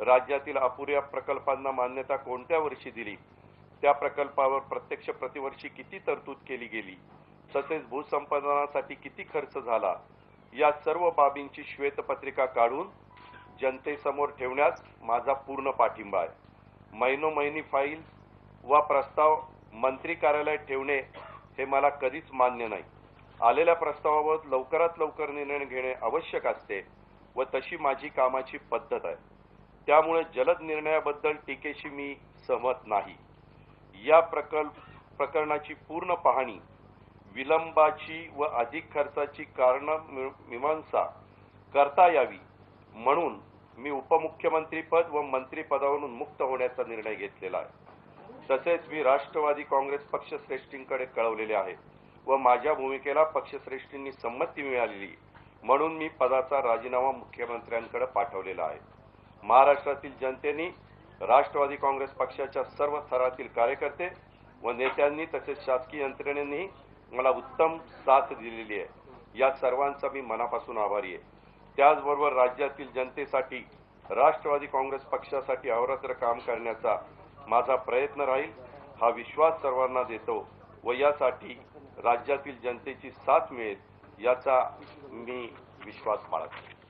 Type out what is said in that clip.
राज्यातील अपुऱ्या प्रकल्पांना मान्यता कोणत्या वर्षी दिली, त्या प्रकल्पावर प्रत्यक्ष प्रतिवर्षी किती तरतूद केली गेली, तसेच भूसंपादनासाठी किती खर्च झाला, या सर्व बाबींची श्वेतपत्रिका काढून जनतेसमोर ठेवण्यास माझा पूर्ण पाठिंबा आहे। महिनोमहिनी फाईल व प्रस्ताव मंत्री कार्यालयात ठेवणे हे मला कधीच मान्य नाही। आलेल्या प्रस्तावावर लवकरात लवकर निर्णय घेणे आवश्यक असते व तशी माझी कामाची पद्धत आहे। त्यामुळे जलद निर्णयाबद्दल टीकेशी मी सहमत नाही। या प्रकरणाची पूर्ण पाहणी, विलंबाची व अधिक खर्चाची कारण मीमांसा करता यावी म्हणून मी उपमुख्यमंत्रीपद व मंत्रिपदावरून मुक्त होण्याचा निर्णय घेतलेला आहे। तसेच मी राष्ट्रवादी काँग्रेस पक्षश्रेष्ठींकडे कळवलेले आहे व माझ्या भूमिकेला पक्षश्रेष्ठींनी संमती मिळालेली म्हणून मी पदाचा राजीनामा मुख्यमंत्र्यांकडे पाठवलेला आहे। महाराष्ट्रातील जनतेने, राष्ट्रवादी काँग्रेस पक्षाच्या सर्व स्तरातील कार्यकर्ते व नेत्यांनी तसेच शासकीय यंत्रणेने मला उत्तम साथ दिलेली आहे। या सर्वांचा मी मनापासून आभारी आहे। त्याचबरोबर राज्यातील जनतेसाठी, राष्ट्रवादी काँग्रेस पक्षासाठी अहोरात्र काम करण्याचा माझा प्रयत्न राहील, हा विश्वास सर्वांना देतो व यासाठी राज्यातील जनतेची साथ मिळेल याचा मी विश्वास बाळगतो।